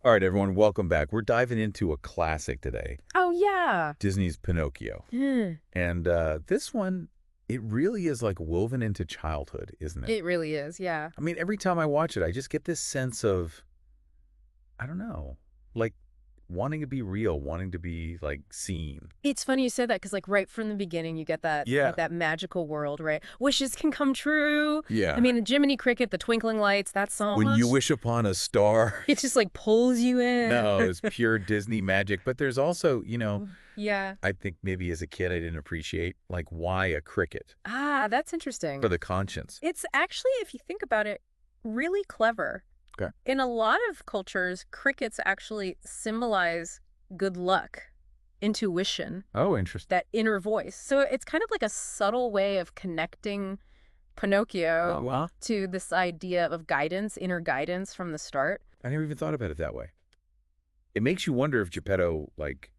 All right, everyone, welcome back. We're diving into a classic today, Oh, yeah. Disney's Pinocchio. Mm, And this one, it really is like woven into childhood, isn't it? it really is, yeah. I mean, every time I watch it, I just get this sense of, I don't know, like wanting to be real, wanting to be like seen. It's funny you said that because, like, right from the beginning, you get that Yeah. like that magical world, right? Wishes can come true. I Yeah. mean, Jiminy Cricket, the Twinkling Lights, that song. When you wish upon a star. It just like pulls you in. No, it's pure Disney magic. But there's also, Yeah. I think maybe as a kid I didn't appreciate like why a cricket Ah, that's interesting. for the conscience. It's actually, if you think about it, really clever. Okay. In a lot of cultures, crickets actually symbolize good luck, intuition, Oh, interesting. that inner voice. So it's kind of like a subtle way of connecting Pinocchio Oh, wow. to this idea of guidance, inner guidance from the start. I never even thought about it that way. It makes you wonder if Geppetto, like,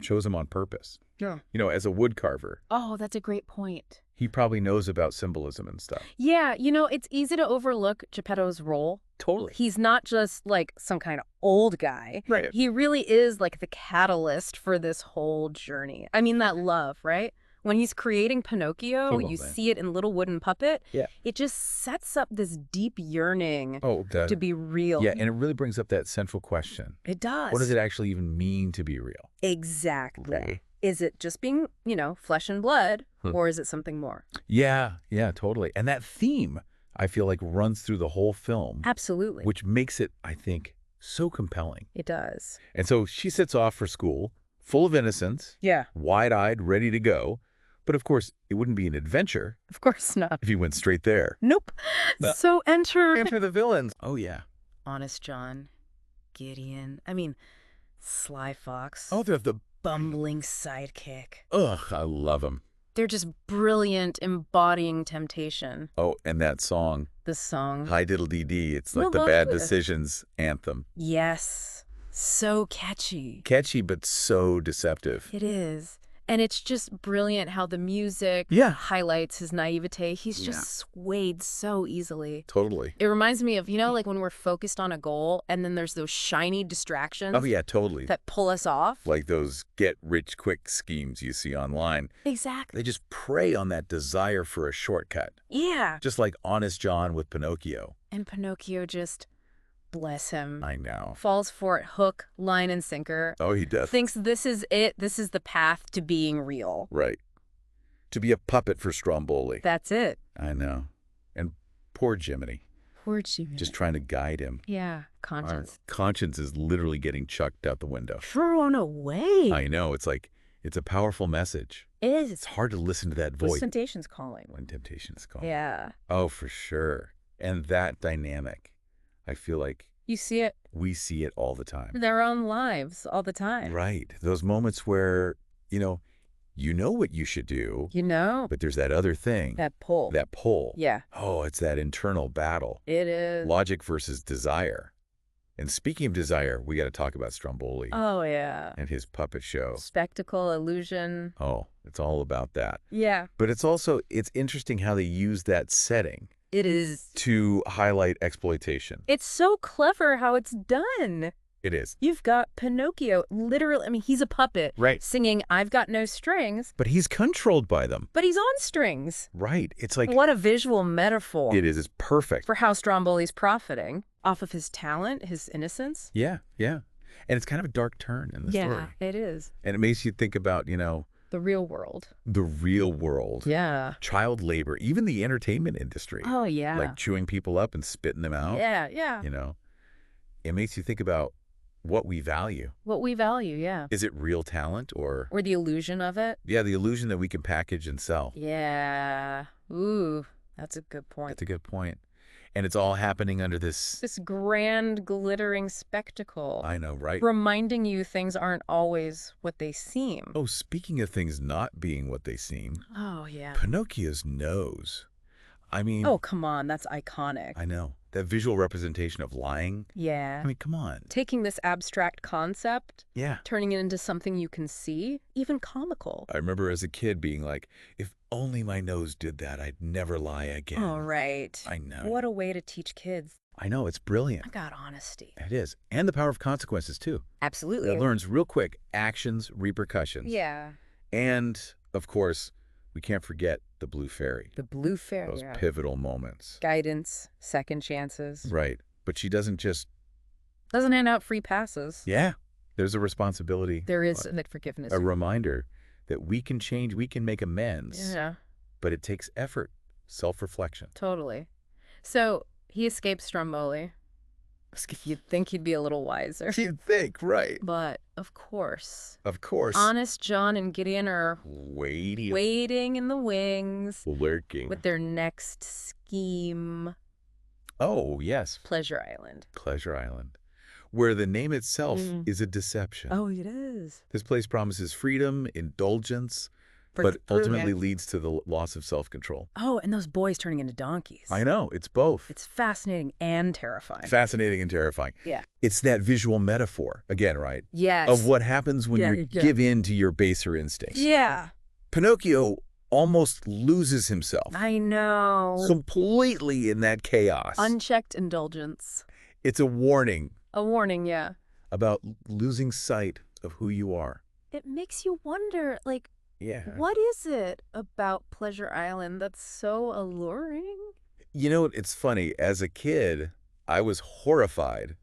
chose him on purpose. Yeah. As a wood carver, Oh, that's a great point. he probably knows about symbolism and stuff. Yeah, it's easy to overlook Geppetto's role. Totally. He's not just like some kind of old guy. Right. He really is like the catalyst for this whole journey. I mean, that love, right? When he's creating Pinocchio, Oh, you man. see it in Little Wooden Puppet. Yeah. It just sets up this deep yearning Oh, to be real. yeah, and it really brings up that central question. It does. What does it actually even mean to be real? Exactly. Is it just being, flesh and blood, or is it something more? Yeah, totally. And that theme, I feel like, runs through the whole film, Absolutely. which makes it, I think, so compelling. It does. And so she sets off for school, full of innocence, Yeah. wide-eyed, ready to go. But of course, it wouldn't be an adventure Of course not. if you went straight there. Nope. No. So enter The villains. Oh, yeah. Honest John, Gideon, Sly Fox. Oh, they're the... Bumbling sidekick. Ugh, I love them. They're just brilliant, embodying temptation. Oh, and that song, The song. Hi Diddle Dee Dee, it's like We'll the love Bad this. Decisions anthem. Yes. So catchy. Catchy, but so deceptive. It is. And it's just brilliant how the music Yeah. highlights his naivete. He's just Yeah. swayed so easily. Totally. It reminds me of, like when we're focused on a goal and then there's those shiny distractions Oh, yeah, totally. that pull us off. Like those get-rich-quick schemes you see online. Exactly. They just prey on that desire for a shortcut. Yeah. Just like Honest John with Pinocchio. And Pinocchio just, bless him, I know. falls for it hook, line, and sinker. Oh, he does. Thinks this is it. This is the path to being real. Right. To be a puppet for Stromboli. That's it. I know. And poor Jiminy. Poor Jimmy. Just trying to guide him. Yeah, conscience. Our conscience is literally getting chucked out the window. Thrown away. I know. It's like, it's a powerful message. It is. It's hard to listen to that What's voice temptation's calling. when temptation is calling. Yeah. Oh, for sure. And that dynamic, I feel like You see it we see it all the time. in their own lives all the time. Right. Those moments where, you know what you should do, but there's that other thing. That pull. That pull. Yeah. Oh, it's that internal battle. It is. Logic versus desire. And speaking of desire, we got to talk about Stromboli Oh, yeah. and his puppet show. Spectacle, illusion. Oh, it's all about that. Yeah. But it's interesting how they use that setting It is. to highlight exploitation. It's so clever how it's done. It is. You've got Pinocchio, literally, he's a puppet. Right. Singing, I've got no strings, But he's controlled by them. but he's on strings. Right. It's like, What a visual metaphor it is. It's perfect. for how Stromboli's profiting off of his talent, his innocence. Yeah, yeah. And it's kind of a dark turn in the story. It is. And it makes you think about, The real world. the real world. Yeah. Child labor, even the entertainment industry. Oh, yeah. Like chewing people up and spitting them out. Yeah. It makes you think about what we value. What we value, yeah. Is it real talent or Or the illusion of it. the illusion that we can package and sell? Yeah. Ooh, that's a good point. That's a good point. And it's all happening under this, This grand, glittering spectacle. I know, right? Reminding you things aren't always what they seem. Oh, speaking of things not being what they seem, Oh, yeah. Pinocchio's nose. I mean, Oh, come on. That's iconic. I know. That visual representation of lying. Yeah. I mean, come on. Taking this abstract concept, Yeah. turning it into something you can see, even comical. I remember as a kid being like, if only my nose did that, I'd never lie again. Oh, right. I know. What a way to teach kids. I know, it's brilliant. I got honesty. It is. And the power of consequences, too. Absolutely. It learns real quick actions, repercussions. Yeah. And, of course, we can't forget the Blue Fairy. The Blue Fairy. Those pivotal moments. Guidance, second chances. Right. But she doesn't just... Doesn't hand out free passes. Yeah. There's a responsibility. There is that forgiveness. A reminder that we can change, we can make amends. Yeah. But it takes effort, self-reflection. Totally. So he escapes Stromboli. You'd think he'd be a little wiser. You'd think, right. But, of course. Of course. Honest John and Gideon are waiting in the wings. Lurking. With their next scheme. Oh, yes. Pleasure Island. Pleasure Island. Where the name itself is a deception. Oh, it is. This place promises freedom, indulgence, but ultimately leads to the loss of self-control. Oh, and those boys turning into donkeys. I know. It's both. It's fascinating and terrifying. Fascinating and terrifying. Yeah. It's that visual metaphor, again, right? Yes. Of what happens when you give in to your baser instincts. Yeah. Pinocchio almost loses himself. I know. Completely in that chaos. Unchecked indulgence. It's a warning. A warning, yeah. About losing sight of who you are. It makes you wonder, like, yeah, what is it about Pleasure Island that's so alluring? You know, it's funny. As a kid, I was horrified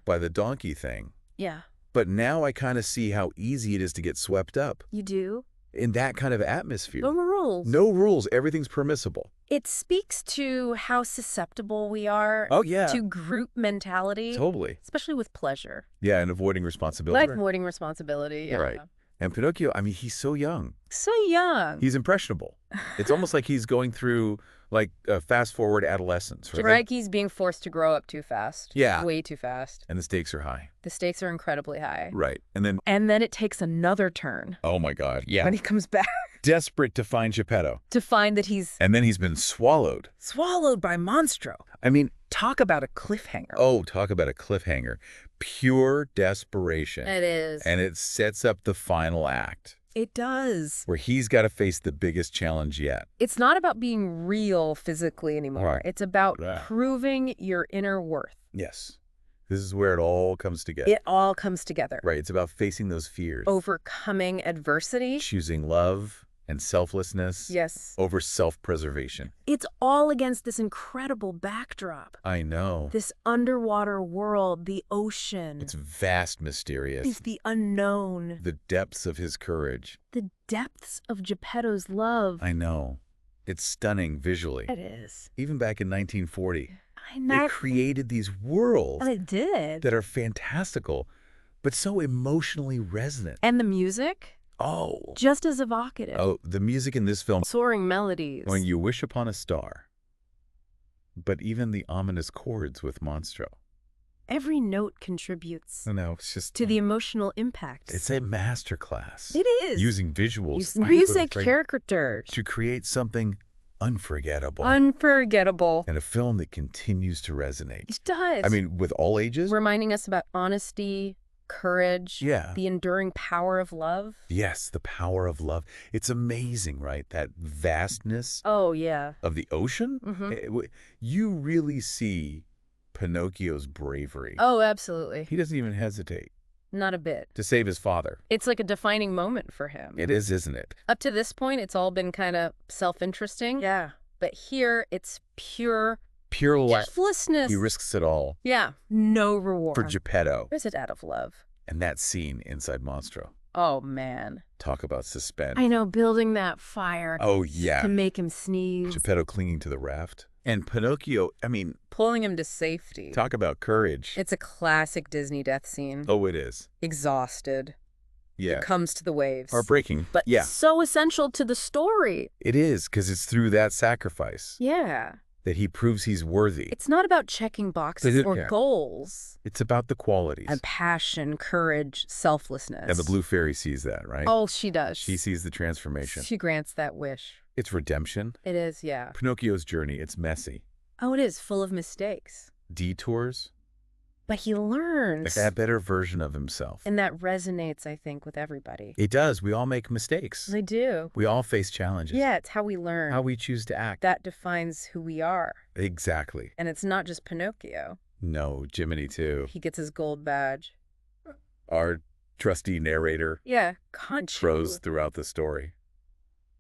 by the donkey thing. Yeah. But now I kind of see how easy it is to get swept up. You do? In that kind of atmosphere. No rules. No rules. Everything's permissible. It speaks to how susceptible we are to group mentality. Totally. Especially with pleasure. Yeah, and avoiding responsibility. Like avoiding responsibility, yeah. Right. And Pinocchio, I mean, he's so young. So young. He's impressionable. It's almost like he's going through, like, a fast-forward adolescence, right? Like he's being forced to grow up too fast. Yeah. Way too fast. And the stakes are high. The stakes are incredibly high. Right. And then it takes another turn. Oh, my God. Yeah. When he comes back. Desperate to find Geppetto. To find that he's... And then he's been swallowed. Swallowed by Monstro. I mean... Talk about a cliffhanger. Oh, talk about a cliffhanger. Pure desperation. It is. And it sets up the final act. It does. Where he's got to face the biggest challenge yet. It's not about being real physically anymore. Right. It's about proving your inner worth. Yes. This is where it all comes together. It all comes together. Right. It's about facing those fears. Overcoming adversity. Choosing love and selflessness. Yes. Over self-preservation. It's all against this incredible backdrop. I know. This underwater world, the ocean. It's vast, mysterious. It's the unknown. The depths of his courage. The depths of Geppetto's love. I know. It's stunning visually. It is. Even back in 1940. I know. They created these worlds. And it did. That are fantastical, but so emotionally resonant. And the music? Oh. Just as evocative. Oh, the music in this film. Soaring melodies. When you wish upon a star. But even the ominous chords with Monstro. Every note contributes. No, it's just... to the emotional impact. It's a masterclass. It is. Using visuals. Music, characters. To create something unforgettable. Unforgettable. And a film that continues to resonate. It does. I mean, with all ages. Reminding us about honesty, courage, yeah, the enduring power of love. Yes, the power of love. It's amazing, right? That vastness of the ocean. You really see Pinocchio's bravery. Oh, absolutely. He doesn't even hesitate. Not a bit. To save his father. It's like a defining moment for him. It is, isn't it? Up to this point, it's all been kind of self-interesting. Yeah. But here, it's pure selflessness. He risks it all. Yeah. No reward. For Geppetto. Is it out of love? And that scene inside Monstro. Oh, man. Talk about suspense. I know, building that fire. Oh, yeah. To make him sneeze. Geppetto clinging to the raft. And Pinocchio, I mean... pulling him to safety. Talk about courage. It's a classic Disney death scene. Oh, it is. Exhausted. Yeah. It comes to the waves. Heartbreaking. But so essential to the story. It is, because it's through that sacrifice. Yeah. That he proves he's worthy. It's not about checking boxes or goals. It's about the qualities. And passion, courage, selflessness. And the Blue Fairy sees that, right? Oh, she does. She sees the transformation. She grants that wish. It's redemption. It is, yeah. Pinocchio's journey, it's messy. Oh, it is, full of mistakes. Detours. But he learns. That better version of himself. And that resonates, I think, with everybody. It does. We all make mistakes. They do. We all face challenges. Yeah, it's how we learn. How we choose to act. That defines who we are. Exactly. And it's not just Pinocchio. No, Jiminy too. He gets his gold badge. Our trusty narrator Yeah, throws Conchu. throughout the story.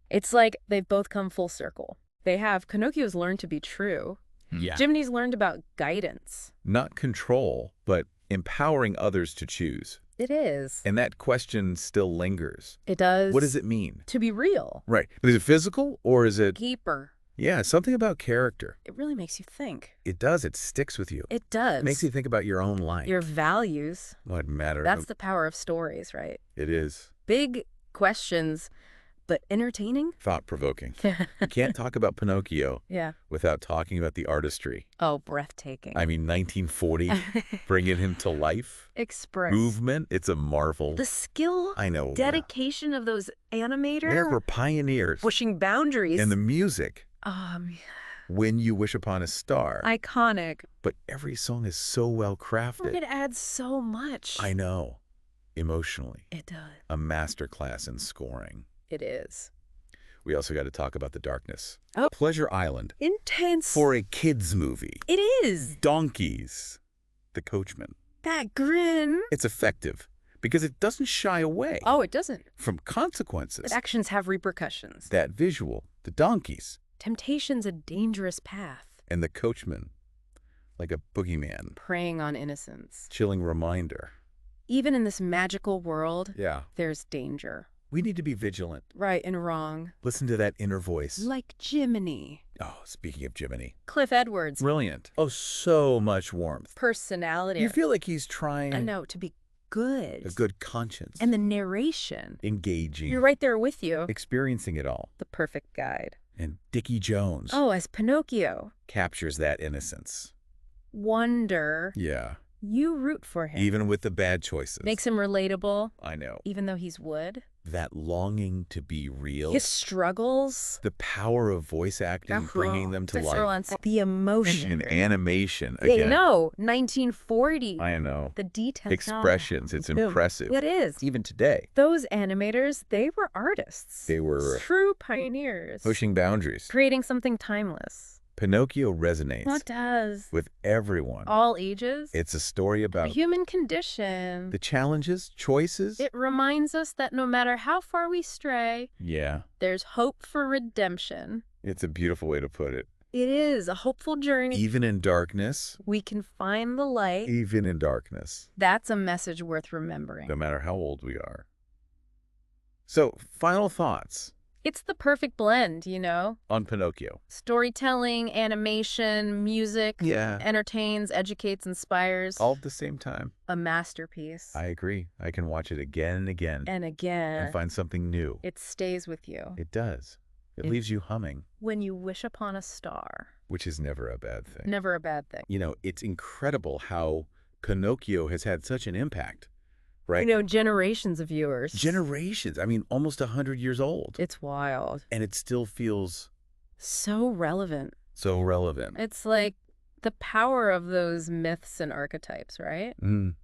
It's like they've both come full circle. They have. Pinocchio's learned to be true. Yeah. Jiminy's learned about guidance. Not control, but empowering others to choose. It is. And that question still lingers. It does. What does it mean? To be real. Right. Is it physical or is it... Keeper. Yeah, something about character. It really makes you think. It does. It sticks with you. It does. It makes you think about your own life. Your values. What matters. That's the power of stories, right? It is. Big questions, but entertaining? Thought-provoking. You can't talk about Pinocchio Yeah. without talking about the artistry. Oh, breathtaking. I mean, 1940, bringing him to life. Express. Movement, it's a marvel. The skill, I know. dedication of those animators. They were pioneers. Pushing boundaries. And the music, Um, When You Wish Upon a Star. iconic. But every song is so well crafted. It adds so much. I know. Emotionally. It does. A masterclass in scoring. It is. We also got to talk about the darkness. Oh. Pleasure Island. Intense. For a kid's movie. It is. Donkeys. The Coachman. That grin. It's effective because it doesn't shy away Oh, it doesn't. from consequences. But actions have repercussions. That visual, the donkeys, Temptation's a dangerous path. and the coachman, like a boogeyman, Preying on innocence. chilling reminder. Even in this magical world, Yeah. there's danger. We need to be vigilant. Right and wrong. Listen to that inner voice. Like Jiminy. Oh, speaking of Jiminy. Cliff Edwards. Brilliant. Oh, so much warmth. Personality. You feel like he's trying I know, to be good. a good conscience. And the narration. Engaging. You're right there with you. Experiencing it all. The perfect guide. And Dickie Jones Oh, as Pinocchio. captures that innocence. Wonder. Yeah. You root for him. Even with the bad choices. Makes him relatable, I know. even though he's wood. That longing to be real. His struggles. The power of voice acting, bringing them to life. The emotion. And animation, Yeah, again. no, 1940. I know. The details. Expressions, it's impressive. It is. Even today. Those animators, they were artists. They were true pioneers. pushing boundaries. Creating something timeless. Pinocchio resonates It does. with everyone. All ages. It's a story The about human condition. the challenges, choices. It reminds us that no matter how far we stray, Yeah, there's hope for redemption. it's a beautiful way to put it. It is a hopeful journey. Even in darkness, We can find the light. even in darkness, That's a message worth remembering. no matter how old we are. So, final thoughts It's the perfect blend, you know? on Pinocchio. Storytelling, animation, music. Yeah. Entertains, educates, inspires. All at the same time. A masterpiece. I agree. I can watch it again and again And again, and find something new. it stays with you. It does. It It- leaves you humming, When you wish upon a star. which is never a bad thing. Never a bad thing. You know, it's incredible how Pinocchio has had such an impact, right? You know, generations of viewers. Generations. I mean, almost 100 years old. It's wild. And it still feels So relevant. so relevant. It's like the power of those myths and archetypes, right? Mm,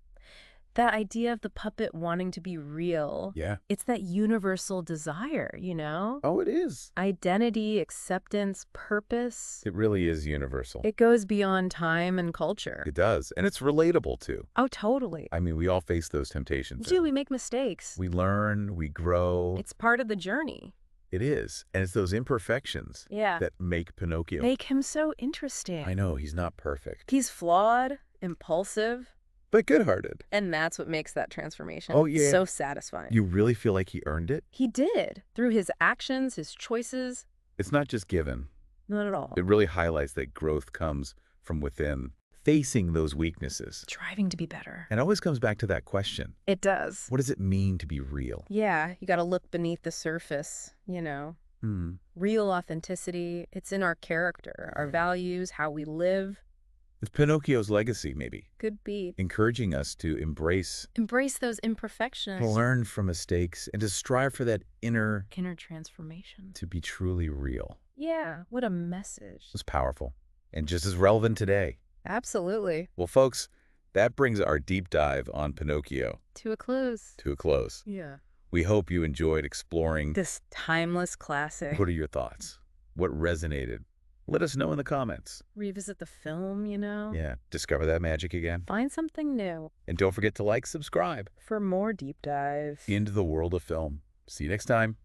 That idea of the puppet wanting to be real. yeah. It's that universal desire, you know? Oh, it is. Identity, acceptance, purpose. It really is universal. It goes beyond time and culture. It does. And it's relatable, too. Oh, totally. I mean, we all face those temptations. Do we make mistakes? We learn, we grow. It's part of the journey. It is. And it's those imperfections Yeah. that make Pinocchio. Make him so interesting. I know, he's not perfect. He's flawed, impulsive, But good-hearted. and that's what makes that transformation Oh, yeah. so satisfying. You really feel like he earned it? He did, through his actions, his choices. It's not just given. Not at all. It really highlights that growth comes from within, facing those weaknesses. Striving to be better. And it always comes back to that question. It does. What does it mean to be real? Yeah, you got to look beneath the surface, you know. Hmm. Real authenticity, it's in our character, our values, how we live. It's Pinocchio's legacy, maybe, Could be. encouraging us to embrace, Embrace those imperfections. to learn from mistakes, and to strive for that inner, Inner transformation. to be truly real. Yeah, what a message. It's powerful and just as relevant today. Absolutely. Well, folks, that brings our deep dive on Pinocchio To a close. to a close. Yeah. We hope you enjoyed exploring. This timeless classic. What are your thoughts? What resonated? Let us know in the comments. Revisit the film. Yeah, discover that magic again. Find something new. And don't forget to like, subscribe For more deep dive. into the world of film. See you next time.